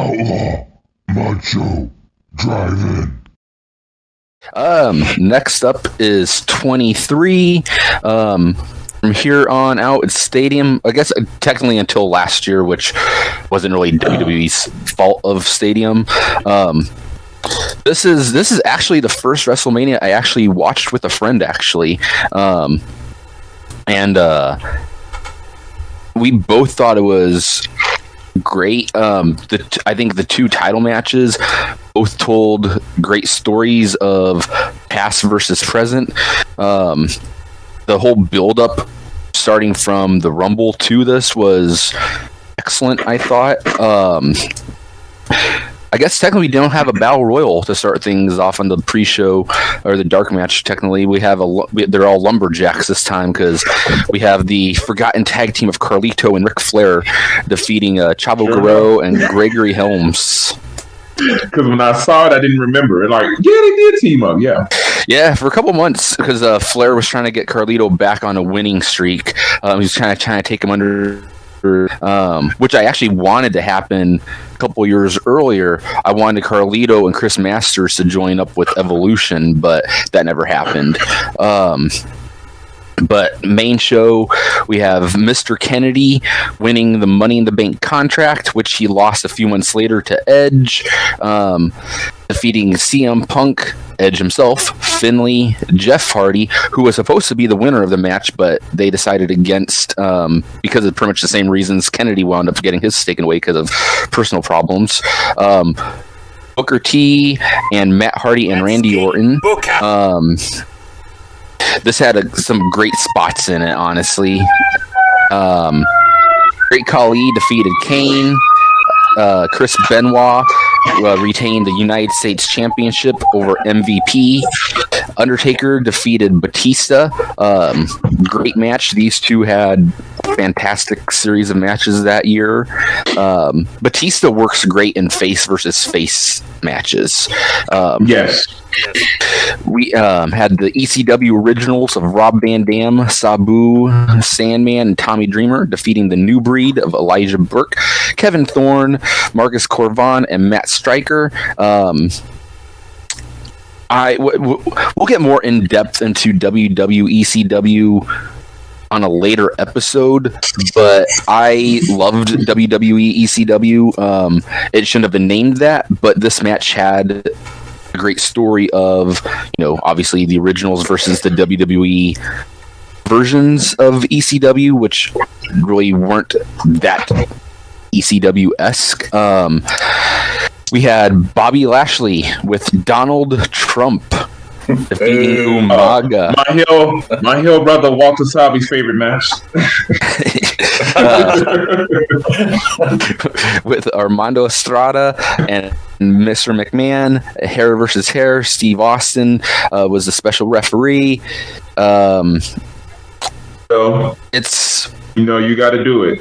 Outlaw Mudshow Drive-In. Next up is 23. From here on out, it's Stadium. I guess technically until last year, which wasn't really WWE's fault of Stadium. This is actually the first WrestleMania I actually watched with a friend, actually. And we both thought it was great. I think the two title matches both told great stories of past versus present. The whole build-up, starting from the Rumble to this, was excellent, I thought. I guess technically we don't have a Battle Royal to start things off on the pre-show, or the dark match. Technically, they're all lumberjacks this time, because we have the forgotten tag team of Carlito and Ric Flair defeating Chavo Guerrero and Gregory Helms. Because when I saw it, I didn't remember it. Like, yeah, they did team up, yeah. Yeah, for a couple months, because Flair was trying to get Carlito back on a winning streak. He was trying to take him under, which I actually wanted to happen a couple years earlier. I wanted Carlito and Chris Masters to join up with Evolution, but that never happened. But main show, we have Mr. Kennedy winning the Money in the Bank contract, which he lost a few months later to Edge, defeating CM Punk, Edge himself, Finlay, Jeff Hardy, who was supposed to be the winner of the match, but they decided against, because of pretty much the same reasons. Kennedy wound up getting his taken away because of personal problems. Booker T and Matt Hardy and Randy Orton. This had some great spots in it, honestly. Great Khali defeated Kane. Chris Benoit retained the United States Championship over MVP. Undertaker defeated Batista. Great match. These two had fantastic series of matches that year. Batista works great in face versus face matches. Yes. We had the ECW originals of Rob Van Dam, Sabu, Sandman, and Tommy Dreamer defeating the New Breed of Elijah Burke, Kevin Thorne, Marcus Corvan, and Matt Stryker. We'll get more in depth into ECW on a later episode, but I loved WWE ECW. It shouldn't have been named that, but this match had a great story of, obviously the originals versus the WWE versions of ECW, which really weren't that ECW-esque. We had Bobby Lashley with Donald Trump defeating Umaga. My Hill brother Walter Sabi's favorite match. With Armando Estrada and Mr. McMahon, hair versus hair. Steve Austin was the special referee. So it's you got to do it.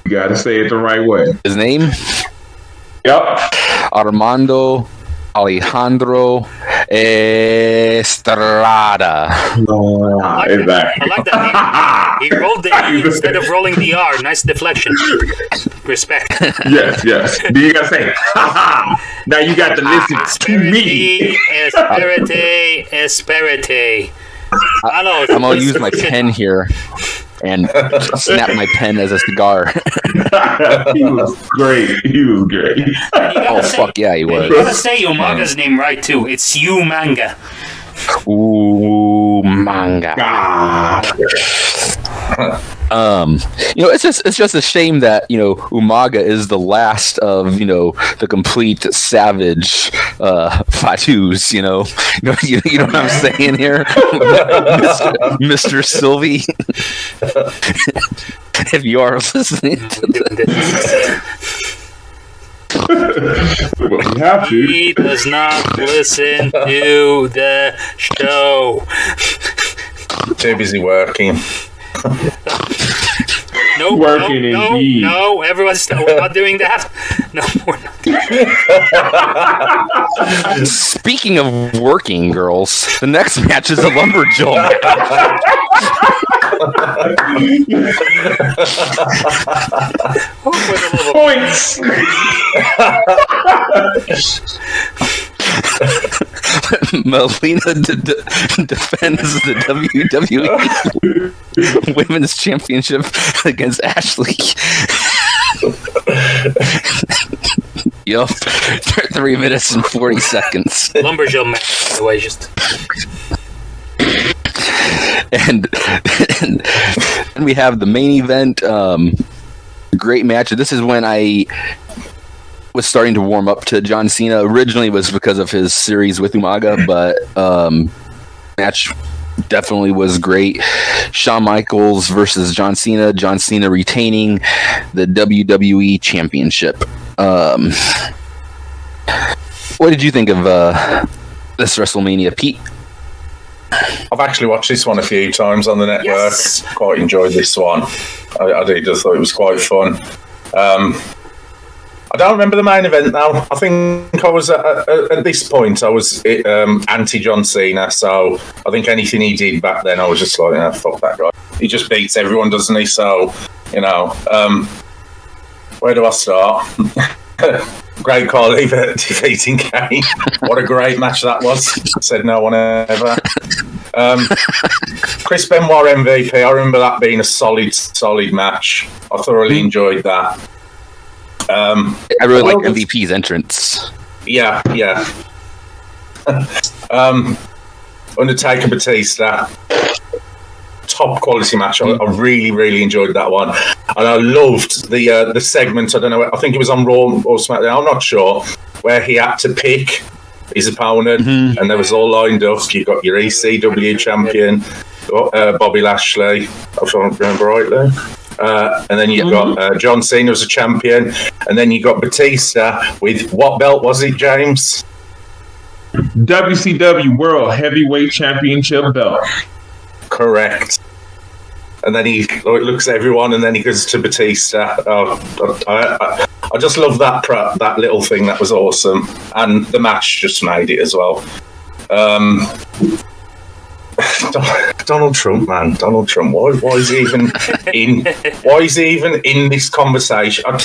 You got to say it the right way. His name? Yep. Armando Alejandro Estrada. I like that. He rolled the E instead of rolling the R. Nice deflection. Respect. Yes. Do you got to say, now you got to listen to me. Esperite. I'm going to use my pen here and snap my pen as a cigar. He was great. Fuck yeah, he was. You gotta say Umaga's name right, too. It's Umanga. Umanga. It's just a shame that Umaga is the last of the complete savage Fatus. You know what I'm saying here, Mr. Sylvie. If you are listening to this. Well, you have to. He does not listen to the show. Too busy working. No, Working indeed. No, everyone's we're not doing that. No, we're not. Speaking of working, girls, the next match is a lumberjack match. Points. Molina defends the WWE Women's Championship against Ashley. Yup, 3 minutes and 40 seconds. Lumberjill match, by the way, just. And we have the main event. Great match. This is when I was starting to warm up to John Cena. Originally it was because of his series with Umaga, but match definitely was great. Shawn Michaels versus John Cena. John Cena retaining the WWE Championship. What did you think of this WrestleMania, Pete? I've actually watched this one a few times on the network. Yes. Quite enjoyed this one. I did. Just thought it was quite fun. I don't remember the main event now. I think I was at this point I was anti John Cena, so I think anything he did back then I was just like, fuck that guy. He just beats everyone, doesn't he? So, where do I start? Great call defeating Kane. What a great match that was. Said no one ever. Chris Benoit MVP. I remember that being a solid match. I thoroughly enjoyed that. I really like MVP's entrance. Yeah. Undertaker Batista. Top quality match. I really enjoyed that one, and I loved the segment. I don't know. I think it was on Raw or SmackDown. I'm not sure, where he had to pick his opponent, and they was all lined up. You got your ECW champion, Bobby Lashley, if I remember rightly, and then you got John Cena as a champion, and then you got Batista with what belt was it, James? WCW World Heavyweight Championship belt. Correct. And then he looks at everyone, and then he goes to Batista. I just love that little thing. That was awesome, and the match just made it as well. Donald Trump, man, Donald Trump. Why is he even in? Why is he even in this conversation? I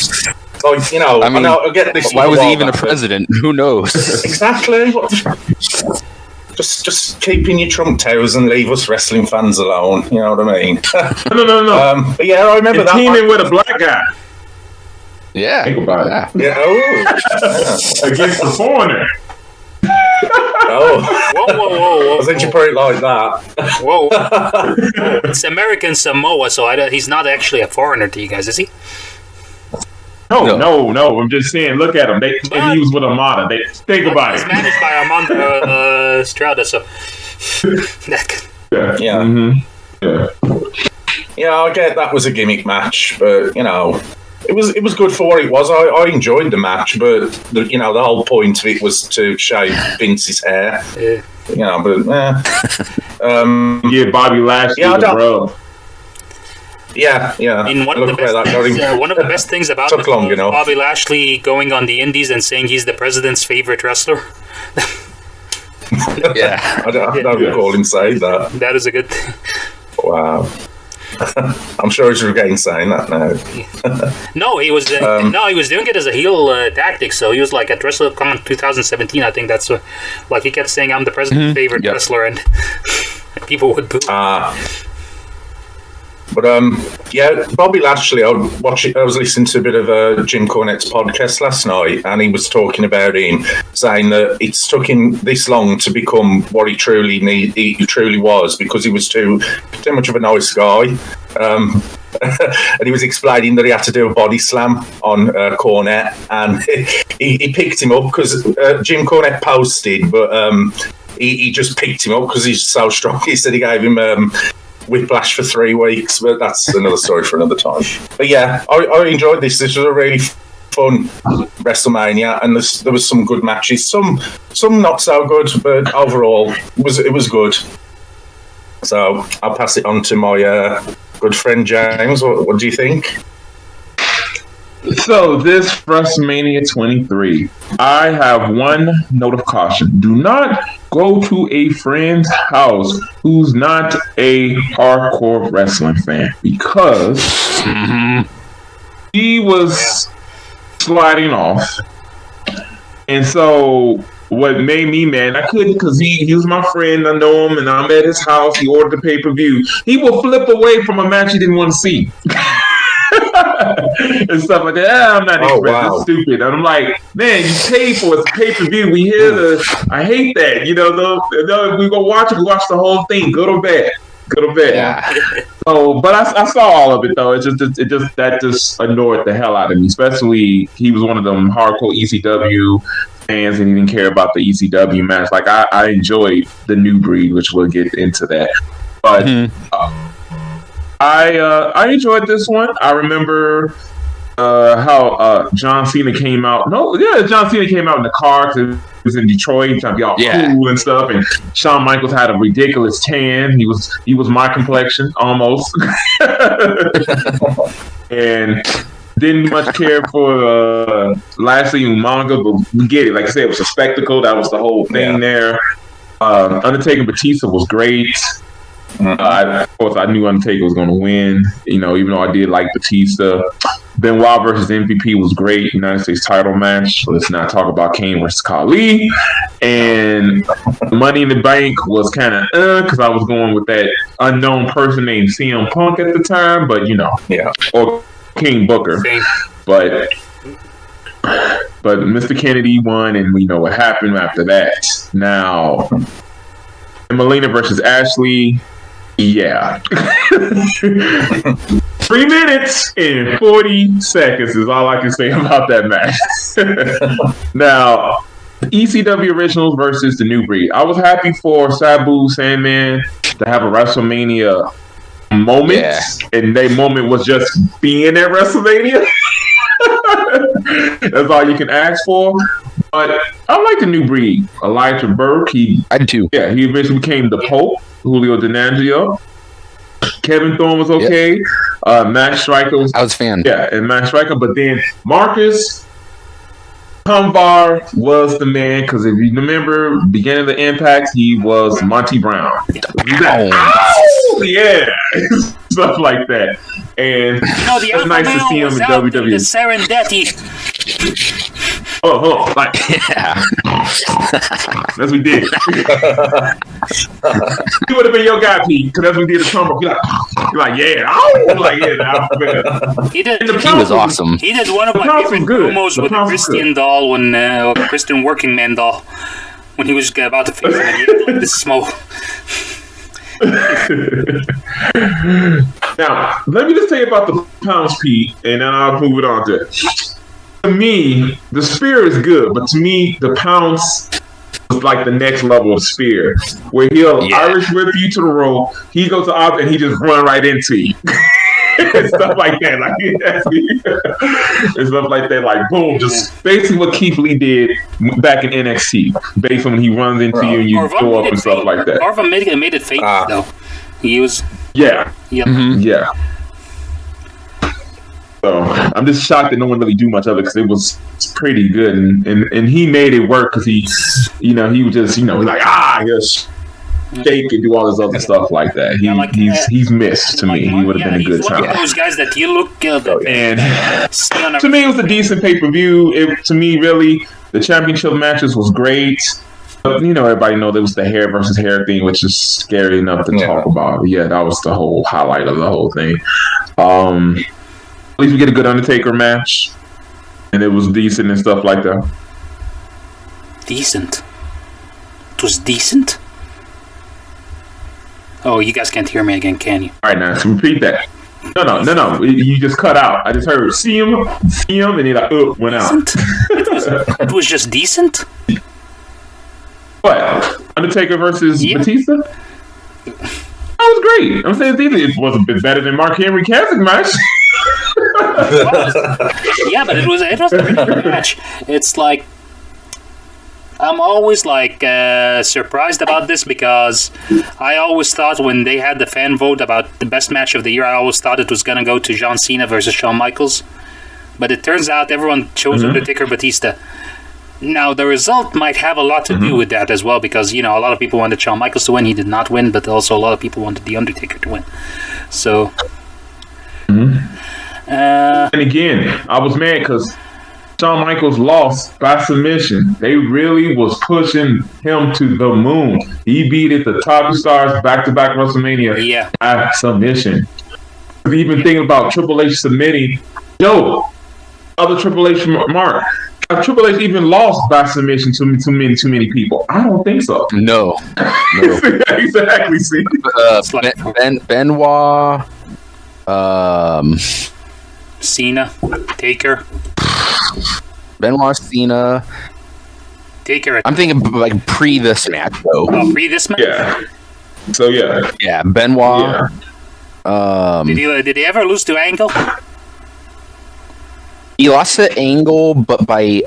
get this. Why was he even a president? Who knows? Exactly. Just keep in your Trump towers and leave us wrestling fans alone. You know what I mean? No. But yeah, I remember and that. Teaming with a black guy. Yeah. Think about it. Yeah. Oh. Against the foreigner. Oh. Whoa. I think you put it like that. Whoa. It's American Samoa, so he's not actually a foreigner to you guys, is he? No. I'm just saying, look at him. He was with Armada. Think about He's it. managed by Armando Estrada, so... Yeah. Mm-hmm. Yeah, I get that was a gimmick match, but it was good for what it was. I enjoyed the match, but the whole point of it was to shave Vince's hair. Yeah. Give Bobby Lashley the rub. Yeah. I mean, one of the best things about Took long enough. Bobby Lashley going on the Indies and saying he's the president's favorite wrestler. Yeah. I don't recall him saying that. That is a good thing. Wow. I'm sure he's regretting saying that now. No, he was he was doing it as a heel tactic. So he was like at WrestleCon 2017. I think that's like he kept saying, "I'm the president's favorite wrestler," and people would boo. But Bobby Lashley, I was listening to a bit of Jim Cornette's podcast last night, and he was talking about him, saying that it's took him this long to become what he truly was, because he was too much of a nice guy. And he was explaining that he had to do a body slam on Cornette, and he picked him up because Jim Cornette posted, but he just picked him up because he's so strong. He said he gave him whiplash for 3 weeks, but that's another story for another time. But yeah, I enjoyed this. This was a really fun WrestleMania, and there was some good matches, some not so good, but overall it was good. So I'll pass it on to my good friend James. What do you think? So this WrestleMania 23, I have one note of caution. Do not go to a friend's house who's not a hardcore wrestling fan, because he was sliding off. And so what made me mad, I couldn't, because he was my friend, I know him, and I'm at his house, he ordered the pay-per-view. He will flip away from a match he didn't want to see. And stuff like that. I'm not interested. It's stupid. And I'm like, man, you paid for it. It's a pay-per-view. We here to, I hate that. You know, we go watch it. We watch the whole thing. Good or bad. Yeah. So, but I saw all of it though. It just annoyed the hell out of me. Especially he was one of them hardcore ECW fans and he didn't care about the ECW match. Like I enjoyed the New Breed, which we'll get into that. But I enjoyed this one. I remember how John Cena came out. John Cena came out in the car because it was in Detroit, trying to be all cool and stuff. And Shawn Michaels had a ridiculous tan. He was my complexion almost, and didn't much care for Lashley and Umaga, but we get it. Like I said, it was a spectacle. That was the whole thing there. Undertaker and Batista was great. Of course, I knew Undertaker was going to win, you know, even though I did like Batista. Benoit versus MVP was great, United States title match. Let's not talk about Kane versus Khali. And Money in the Bank was kind of because I was going with that unknown person named CM Punk at the time, but you know, or King Booker. But Mr. Kennedy won, and we know what happened after that. Now, Molina versus Ashley. 3 minutes and 40 seconds is all I can say about that match. Now, ECW Originals versus the New Breed. I was happy for Sabu Sandman to have a WrestleMania moment, and that moment was just being at WrestleMania. That's all you can ask for. But I like the New Breed. Elijah Burke, I did too. Yeah, he eventually became the Pope. Julio DiNangelo. Kevin Thorne was okay. Max Striker was... I was a fan. Yeah, and Max Striker. But then Marcus Humbar was the man, because if you remember, beginning of the Impact, he was Monty Brown. Stuff like that. And it's nice to see him in WWE. The Serendeti. That's what we did. He would have been your guy, Pete, because that's what we did the Trump. You're like, He did. He was awesome. He did one of my favorite promos with the Christian doll, Christian Working Man doll, when he was about to face him and he had like this smoke. Now, let me just tell you about the pounds, Pete, and then I'll move it on to it. To me, the spear is good, but to me, the pounce was like the next level of spear, where he'll Irish whip you to the rope, he goes up and he just run right into you. And stuff like that, and stuff like that, like boom, just basically what Keith Lee did back in NXT, based on when he runs into you and you go up and stuff like that. Orva made it fake though. He was So I'm just shocked that no one really do much of it, because it was pretty good, and he made it work, because he was just like just shake and do all this other stuff like that. He's missed to me. He would have been a good time. One of those guys that you look and to me, it was a decent pay-per-view. To me, really, the championship matches was great. But, everybody know there was the hair versus hair thing, which is scary enough to talk about. Yeah, that was the whole highlight of the whole thing. At least we get a good Undertaker match, and it was decent and stuff like that. Decent? It was decent? Oh, you guys can't hear me again, can you? All right, now, so repeat that. No. You just cut out. I just heard, see him, and he went out. It was just decent? What? Undertaker versus Batista? That was great. I'm saying it was a bit better than Mark Henry Cassidy match. Yeah, but it was a pretty good match. It's like, I'm always surprised about this, because I always thought when they had the fan vote about the best match of the year, I always thought it was going to go to John Cena versus Shawn Michaels. but it turns out everyone chose Undertaker Batista. Now, the result might have a lot to do with that as well, because, a lot of people wanted Shawn Michaels to win. He did not win, but also a lot of people wanted The Undertaker to win. So... and again, I was mad because Shawn Michaels lost by submission. They really was pushing him to the moon. He beat it the top stars back-to-back WrestleMania by submission. Even thinking about Triple H submitting, other Triple H mark. Triple H even lost by submission to many people. I don't think so. No. Exactly. See, Benoit, Cena, Taker, Benoit, Cena, Taker. I'm thinking like pre this match though. Pre this match. Yeah. So yeah, Benoit. Yeah. Did he ever lose to Angle? He lost to Angle, but by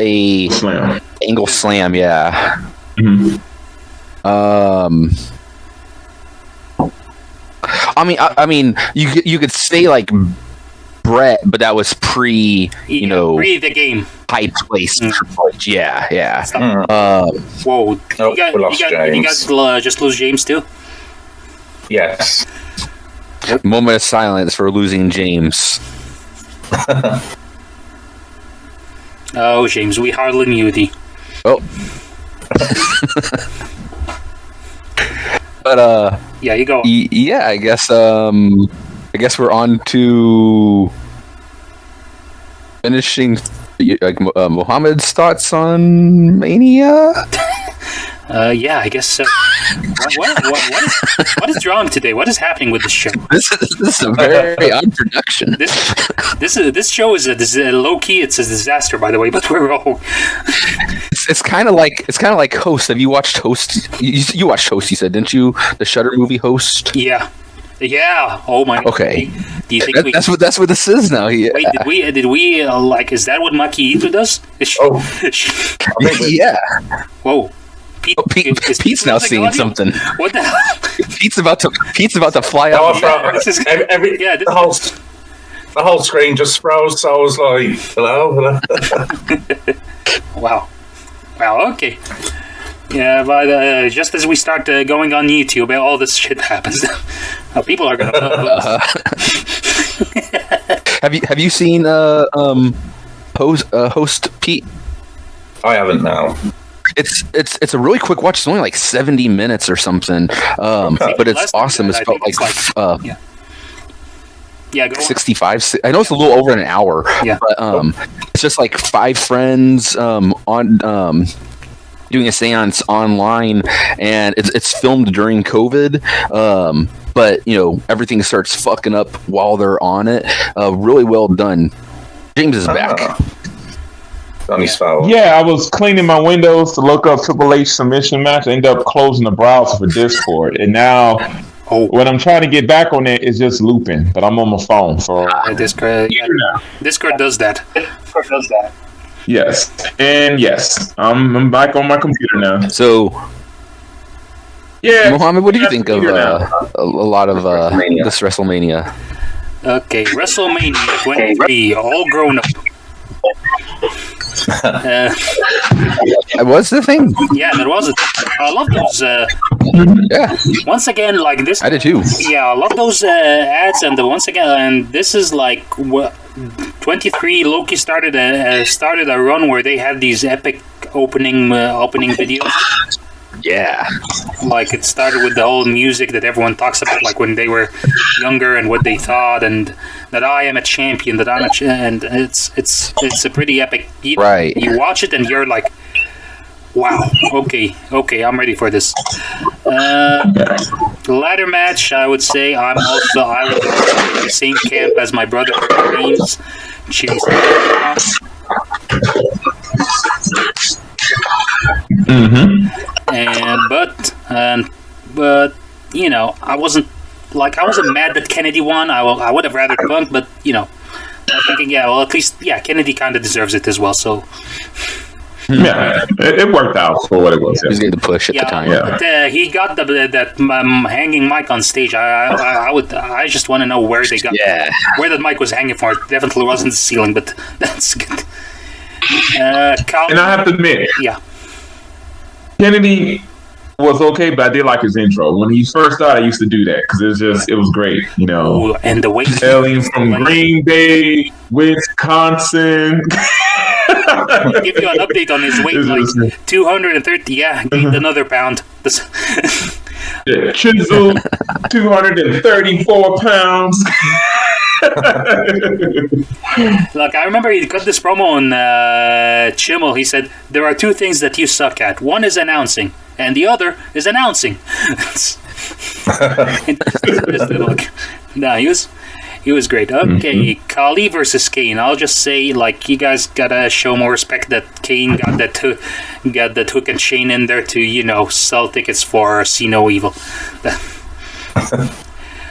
a slam. Angle slam, yeah. Mm-hmm. I mean, you could say like Brett, but that was pre the game. High place. Yeah. Whoa! We lost James. You guys just lose James too? Yes. Moment of silence for losing James. Oh, James, we hardly knew thee. Oh. But yeah, you go. Yeah, I guess we're on to finishing like Mohamed's thoughts on Mania. Yeah, I guess so. What is wrong today? What is happening with this show? This is a very odd production. This show is a low key. It's a disaster, by the way. But we're all. It's kind of like Host. Have you watched Host? You watched Host? You said, didn't you? The Shudder movie Host. Yeah. Oh my. Okay. Do you think that's what this is now? Yeah. Wait, did we like? Is that what Maki Ito does? Yeah. Whoa. Pete's now seeing something. What the hell? Pete's about to fly out. The whole screen just froze, so I was like, hello. Wow, okay. Yeah, but just as we start going on YouTube, all this shit happens. People are gonna love us. Have you seen Host Pete? I haven't now. It's a really quick watch. It's only like 70 minutes or something, but it's awesome. It's about go 65. I know it's a little over an hour, but it's just like 5 friends on doing a seance online, and it's filmed during COVID. But everything starts fucking up while they're on it. Really well done. James is back. On his phone. Yeah, I was cleaning my windows to look up Triple H submission match. I ended up closing the browser for Discord, and now when I'm trying to get back on it, it's just looping. But I'm on my phone for Discord. Discord does that. Yes, and yes, I'm back on my computer now. So, yeah, Mohamed, what do you think of a lot of this WrestleMania? Okay, WrestleMania 23, all grown up. Was the thing? Yeah, there was. I love those. Yeah. Once again, like this. I did too. Yeah, I love those ads, and once again, and this is like 23. Loki started a run where they had these epic opening videos. Yeah. Like it started with the whole music that everyone talks about, like when they were younger and what they thought, and that I am a champion, and it's a pretty epic. Right. You watch it and you're like, wow, okay, I'm ready for this. Ladder match, I would say I was in the same camp as my brother Kane's. But I wasn't mad that Kennedy won. I would have rather Punk, but I'm thinking, at least Kennedy kind of deserves it as well. So Yeah, it worked out for what it was. He was getting the push at the time. Yeah. But, he got that hanging mic on stage. I just want to know where they got where that mic was hanging from. It definitely wasn't the ceiling, but that's good. And I have to admit, Kennedy was okay, but I did like his intro. When he first started, I used to do that because it was great, you know. Ooh, and the way aliens from Green Bay, Wisconsin. Give you an update on his weight, like 230. Yeah, gained another pound. Chisel, 234 pounds. Look, I remember he cut this promo on Chimmel. He said, "There are two things that you suck at. One is announcing, and the other is announcing." No, he was great. Okay, Khali versus Kane. I'll just say, like, you guys gotta show more respect that Kane got that hook and chain in there to, you know, sell tickets for See No Evil.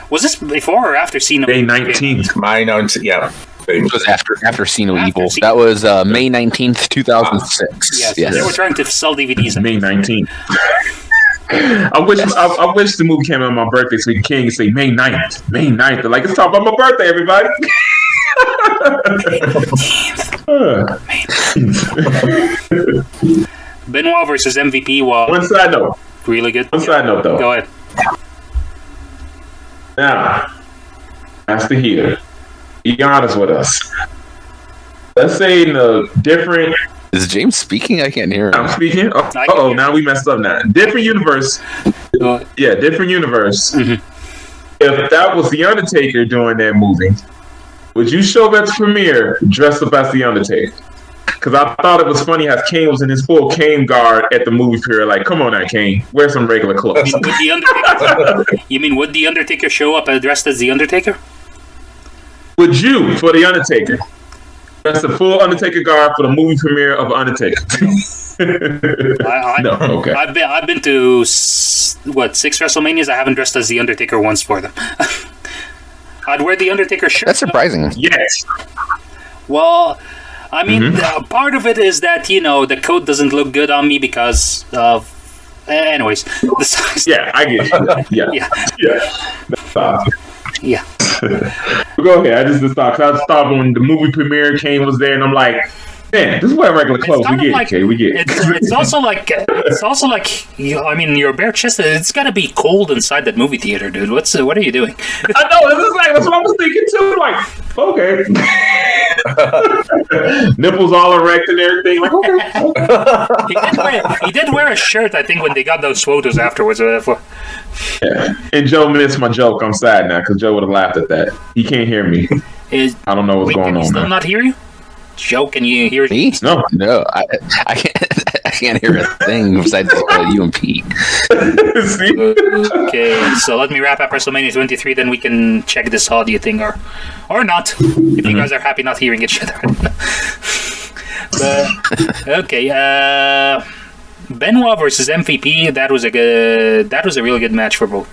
Was this before or after See No Evil? May 19th. May 19th, yeah. It was after See No Evil. That was May 19th, 2006. Yes. They were trying to sell DVDs. May 19th. I wish the movie came out on my birthday so King could say May 9th. May 9th. They're like, it's talking about my birthday, everybody. Benoit versus MVP was one side note. Really good. One side note, though. Go ahead. Now, Master Heater, be honest with us. Let's say in a different... Is James speaking? I can't hear him. I'm speaking? Uh-oh, now we messed up now. Different universe. Yeah, different universe. Mm-hmm. If that was The Undertaker doing that movie, would you show up at the premiere dressed up as The Undertaker? Because I thought it was funny how Kane was in his full Kane guard at the movie period. Like, come on now, Kane. Wear some regular clothes. Would the Undertaker show up dressed as The Undertaker? Would you, for The Undertaker? That's the full Undertaker guard for the movie premiere of Undertaker. No, okay. I've been to 6 WrestleManias. I haven't dressed as the Undertaker once for them. I'd wear the Undertaker shirt. That's surprising. Yes. Well, I mean, part of it is that, you know, the coat doesn't look good on me because of. Anyways, the size. Yeah, I get you. Yeah. Go ahead. I just thought when the movie premiere, Kane was there, and I'm like, man, this is wear regular clothes. We get it, Kane. We get it. It's also like I mean, you're bare chested. It's got to be cold inside that movie theater, dude. What are you doing? I know. That's what I was thinking too. Like, okay, nipples all erect and everything. Like, okay. He did wear a shirt, I think, when they got those photos afterwards. Yeah. And Joe missed my joke. I'm sad now because Joe would have laughed at that. He can't hear me. I don't know what's going on. Still not hear you? Joe, can you hear me? No, I can't hear a thing besides you and Pete. Okay, so let me wrap up WrestleMania 23, then we can check this audio thing, or not, if you guys are happy not hearing each other. But, okay, Benoit versus MVP. That was a really good match for both.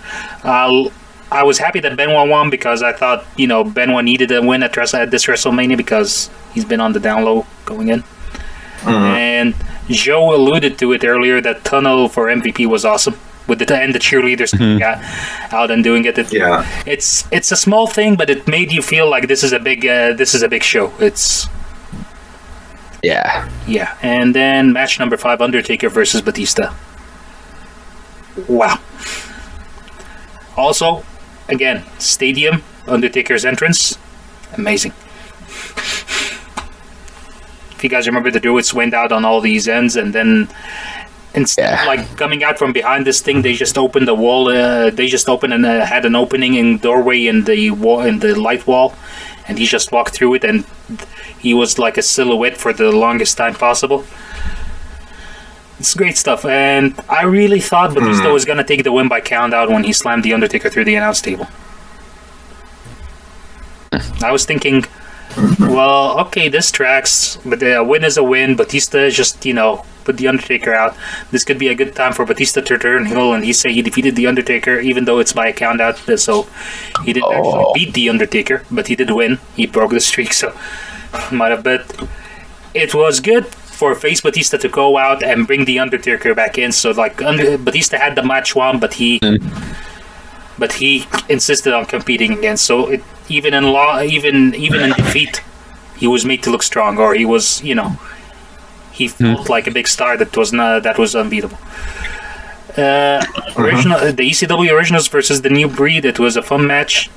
I was happy that Benoit won because I thought, you know, Benoit needed a win at this WrestleMania because he's been on the down low going in. And Joe alluded to it earlier that tunnel for MVP was awesome with the cheerleaders out and doing it. It's a small thing, but it made you feel like this is a big show. Yeah. And then match number 5, Undertaker versus Batista. Wow. Also, again, stadium, Undertaker's entrance, amazing. If you guys remember, the Druids went out on all these ends, and then instead of like coming out from behind this thing, they just opened the wall. They just opened and had an opening in doorway in the wall, in the light wall, and he just walked through it, and he was like a silhouette for the longest time possible. It's great stuff, and I really thought Batista was going to take the win by count out when he slammed the Undertaker through the announce table. I was thinking, well, okay, this tracks, but a win is a win. Batista just, you know, put the Undertaker out. This could be a good time for Batista to turn heel, and he say he defeated the Undertaker, even though it's by a count out, so he didn't actually beat the Undertaker, but he did win. He broke the streak, so might have bet. It was good. for face Batista to go out and bring the Undertaker back in. So like Batista had the match won, but he insisted on competing again. So even in defeat, he was made to look strong, or he was, he felt like a big star that was unbeatable. The ECW Originals versus the New Breed. It was a fun match.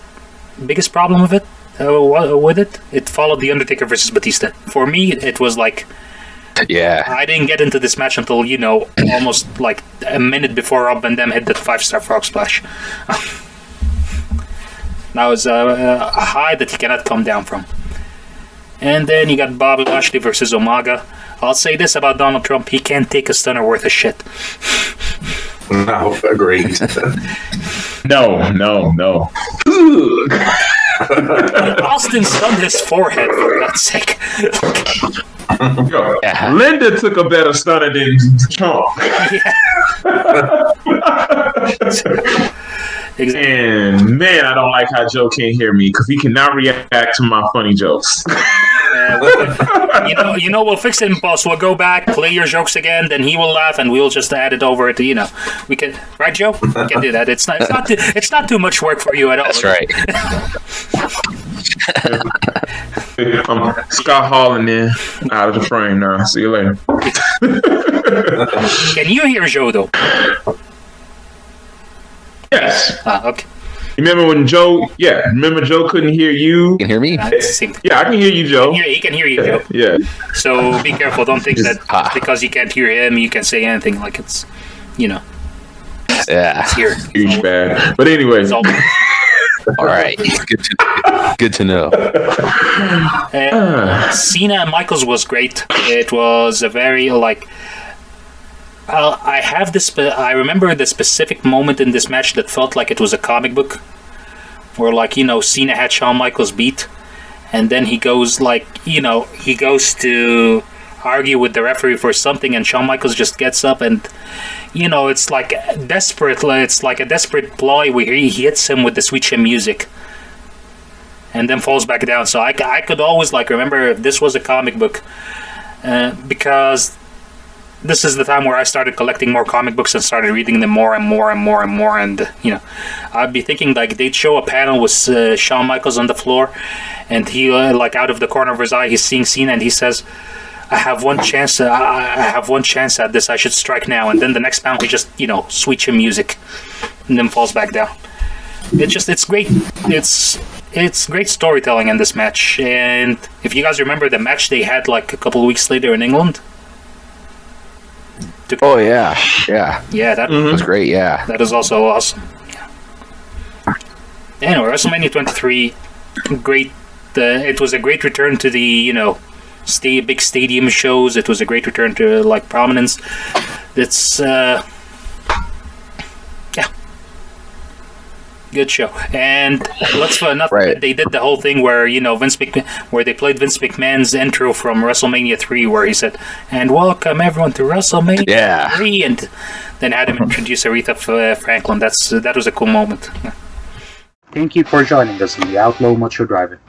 Biggest problem with it followed the Undertaker versus Batista. For me, it was like, I didn't get into this match until almost like a minute before Rob Van Dam hit that 5-star frog splash. That was a high that he cannot come down from. And then you got Bobby Lashley versus Umaga. I'll say this about Donald Trump: he can't take a stunner worth of shit. No, agreed. No. Austin stunned his forehead, for God's sake. Linda took a better stunner than Trump. Exactly. And man, I don't like how Joe can't hear me because he cannot react to my funny jokes. We'll fix it in post. We'll go back, play your jokes again, then he will laugh, and we'll just add it over to we can, right, Joe? We can do that. It's not too much work for you at all. That's right. Scott Hall in out of the frame now. See you later. Can you hear Joe though? Yes. Okay. Remember when Joe? Yeah. Remember Joe couldn't hear you? You can hear me? Yeah, I can hear you, Joe. He can hear you, Joe. Yeah. So be careful. Don't think that because you can't hear him, you can say anything like it's, Yeah. It's here. Huge bad. But anyway. All right. Good to know. Cena and Michaels was great. It was a very I remember the specific moment in this match that felt like it was a comic book, where Cena had Shawn Michaels beat, and then he goes to argue with the referee for something, and Shawn Michaels just gets up and it's like desperate. It's like a desperate ploy where he hits him with the Sweet Chin Music, and then falls back down. So I could always remember if this was a comic book, because this is the time where I started collecting more comic books and started reading them more and more and more and more. And I'd be thinking they'd show a panel with Shawn Michaels on the floor, and he out of the corner of his eye he's seeing Cena, and he says, I have one chance at this. I should strike now. And then the next panel he just Sweet Chin Music, and then falls back down. It's great. It's great storytelling in this match. And if you guys remember the match they had a couple of weeks later in England. Oh yeah. That was great. Yeah, that is also awesome. Yeah. Anyway, WrestleMania 23, great. It was a great return to the big stadium shows. It was a great return to prominence. It's good show. And let's enough. Right. They did the whole thing where where they played Vince McMahon's intro from WrestleMania 3, where he said, "And welcome everyone to WrestleMania 3," and then had him introduce Aretha Franklin. That was a cool moment. Yeah. Thank you for joining us on the Outlaw Mudshow Drive-In.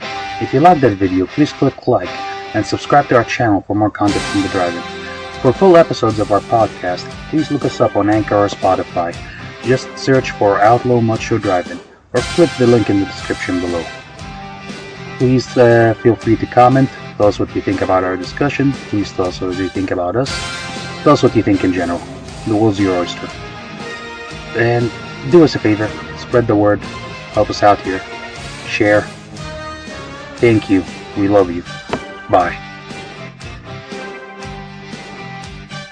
If you liked that video, please click like and subscribe to our channel for more content from the Drive-In. For full episodes of our podcast, please look us up on Anchor or Spotify. Just search for Outlaw Mudshow Drive-In or click the link in the description below. Please feel free to comment. Tell us what you think about our discussion. Please tell us what you think about us. Tell us what you think in general. The world's your oyster. And do us a favor. Spread the word. Help us out here. Share. Thank you. We love you. Bye.